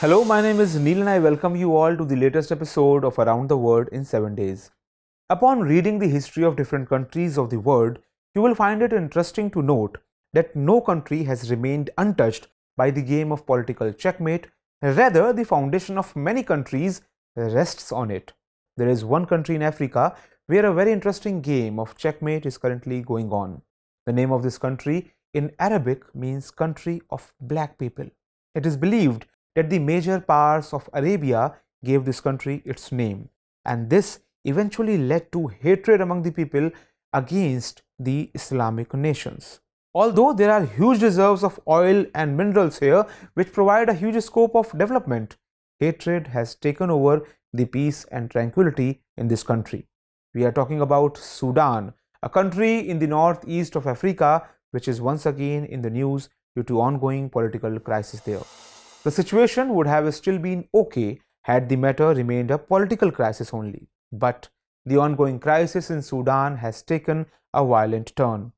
Hello, my name is Neel and I welcome you all to the latest episode of Around the World in 7 Days. Upon reading the history of different countries of the world, you will find it interesting to note that no country has remained untouched by the game of political checkmate. Rather, the foundation of many countries rests on it. There is one country in Africa where a very interesting game of checkmate is currently going on. The name of this country in Arabic means country of black people. It is believed that the major powers of Arabia gave this country its name, and this eventually led to hatred among the people against the Islamic nations. Although there are huge reserves of oil and minerals here which provide a huge scope of development, hatred has taken over the peace and tranquility in this country. We are talking about Sudan, a country in the northeast of Africa which is once again in the news due to ongoing political crisis there. The situation would have still been okay had the matter remained a political crisis only. But the ongoing crisis in Sudan has taken a violent turn.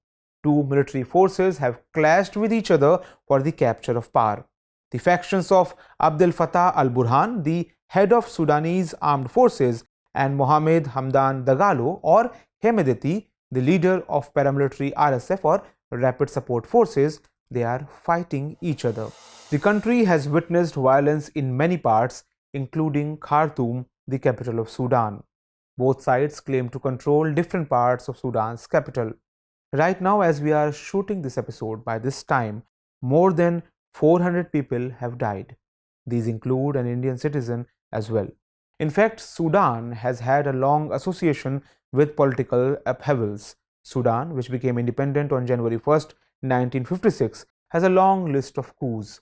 Two military forces have clashed with each other for the capture of power. The factions of Abdel Fattah al-Burhan, the head of Sudanese Armed Forces, and Mohammed Hamdan Dagalo or Hemedti, the leader of paramilitary RSF or Rapid Support Forces, they are fighting each other. The country has witnessed violence in many parts, including Khartoum, the capital of Sudan. Both sides claim to control different parts of Sudan's capital. Right now, as we are shooting this episode, by this time, more than 400 people have died. These include an Indian citizen as well. In fact, Sudan has had a long association with political upheavals. Sudan, which became independent on January 1st, 1956, has a long list of coups.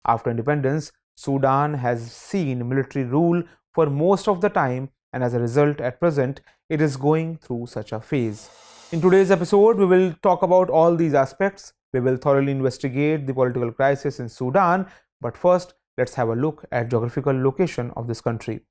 After independence, Sudan has seen military rule for most of the time, and as a result, at present, it is going through such a phase. In today's episode, we will talk about all these aspects. We will thoroughly investigate the political crisis in Sudan, but first, let's have a look at geographical location of this country.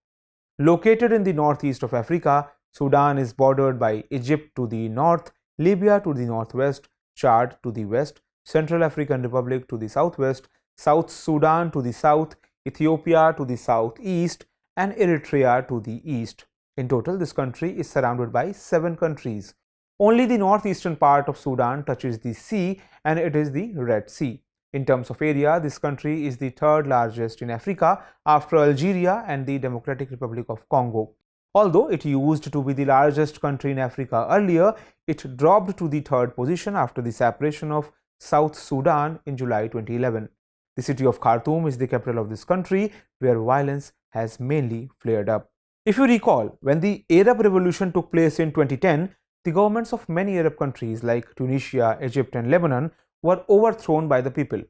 Located in the northeast of Africa, Sudan is bordered by Egypt to the north, Libya to the northwest, Chad to the west, Central African Republic to the southwest, South Sudan to the south, Ethiopia to the southeast, and Eritrea to the east. In total, this country is surrounded by 7 countries. Only the northeastern part of Sudan touches the sea, and it is the Red Sea. In terms of area, this country is the third largest in Africa after Algeria and the Democratic Republic of Congo. Although it used to be the largest country in Africa earlier, it dropped to the third position after the separation of South Sudan in July 2011. The city of Khartoum is the capital of this country, where violence has mainly flared up. If you recall, when the Arab Revolution took place in 2010, the governments of many Arab countries like Tunisia, Egypt, and Lebanon were overthrown by the people.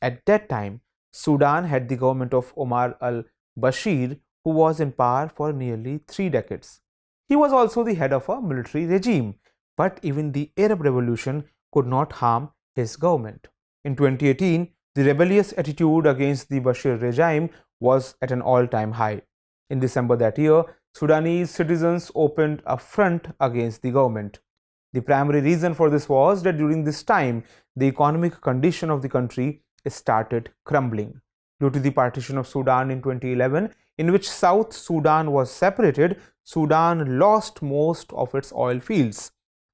At that time, Sudan had the government of Omar al-Bashir, who was in power for nearly 3 decades. He was also the head of a military regime, but even the Arab Revolution could not harm his government. In 2018, the rebellious attitude against the Bashir regime was at an all-time high. In December that year, Sudanese citizens opened a front against the government. The primary reason for this was that during this time, the economic condition of the country started crumbling. Due to the partition of Sudan in 2011, in which South Sudan was separated, Sudan lost most of its oil fields.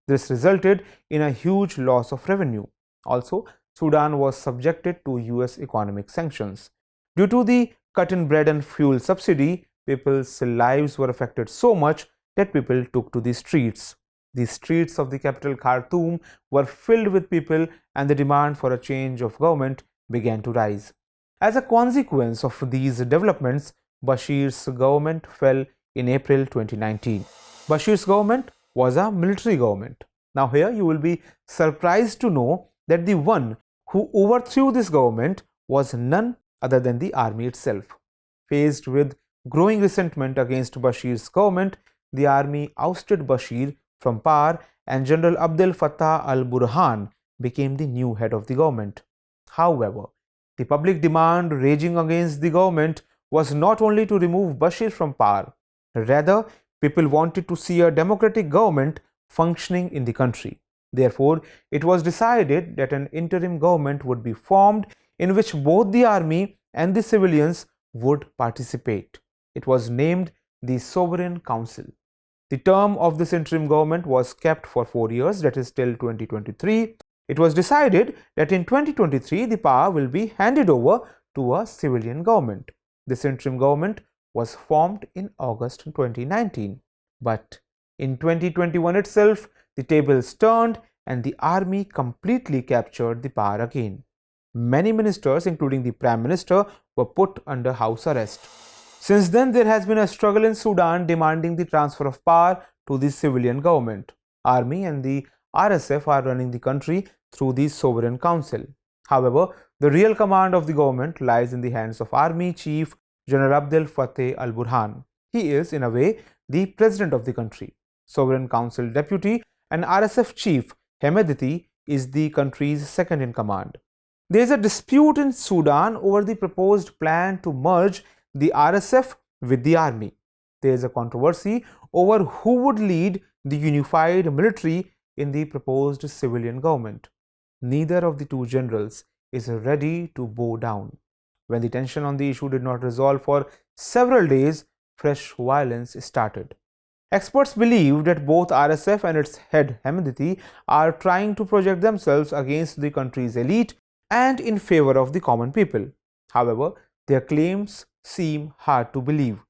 This resulted in a huge loss of revenue. Also, Sudan was subjected to US economic sanctions. Due to the cut in bread and fuel subsidy, people's lives were affected so much that people took to the streets. The streets of the capital Khartoum were filled with people, and the demand for a change of government began to rise. As a consequence of these developments, Bashir's government fell in April 2019. Bashir's government was a military government. Now here you will be surprised to know that the one who overthrew this government was none other than the army itself. Faced with growing resentment against Bashir's government, the army ousted Bashir from power, and General Abdel Fattah al-Burhan became the new head of the government. However, the public demand raging against the government was not only to remove Bashir from power, rather, people wanted to see a democratic government functioning in the country. Therefore, it was decided that an interim government would be formed in which both the army and the civilians would participate. It was named the Sovereign Council. The term of this interim government was kept for 4 years, that is till 2023. It was decided that in 2023 the power will be handed over to a civilian government. This interim government was formed in August 2019. But in 2021 itself, the tables turned and the army completely captured the power again. Many ministers, including the Prime Minister, were put under house arrest. Since then, there has been a struggle in Sudan demanding the transfer of power to the civilian government. Army and the RSF are running the country through the Sovereign Council. However, the real command of the government lies in the hands of Army Chief General Abdel Fattah al-Burhan. He is, in a way, the president of the country. Sovereign Council Deputy and RSF Chief Hemedti is the country's second in command. There is a dispute in Sudan over the proposed plan to merge the RSF with the army. There is a controversy over who would lead the unified military in the proposed civilian government. Neither of the two generals is ready to bow down. When the tension on the issue did not resolve for several days, fresh violence started. Experts believe that both RSF and its head Hemedti are trying to project themselves against the country's elite and in favor of the common people. However, their claims seem hard to believe.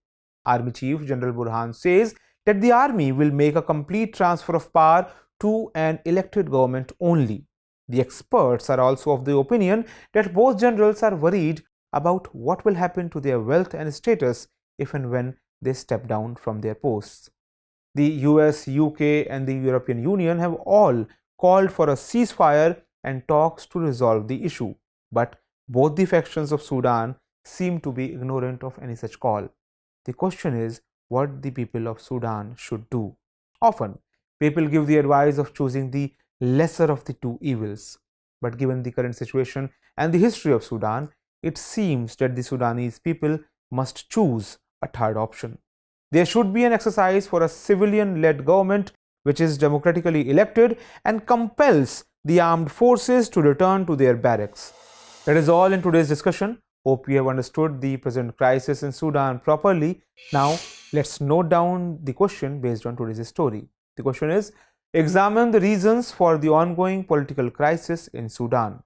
Army Chief General Burhan says that the army will make a complete transfer of power to an elected government only. The experts are also of the opinion that both generals are worried about what will happen to their wealth and status if and when they step down from their posts. The US, UK, and the European Union have all called for a ceasefire and talks to resolve the issue, but both the factions of Sudan seem to be ignorant of any such call. The question is what the people of Sudan should do. Often, people give the advice of choosing the lesser of the two evils, but given the current situation and the history of Sudan, it seems that the Sudanese people must choose a third option. There should be an exercise for a civilian-led government which is democratically elected and compels the armed forces to return to their barracks. That is all in today's discussion. Hope you have understood the present crisis in Sudan properly. Now, let's note down the question based on today's story. The question is, examine the reasons for the ongoing political crisis in Sudan.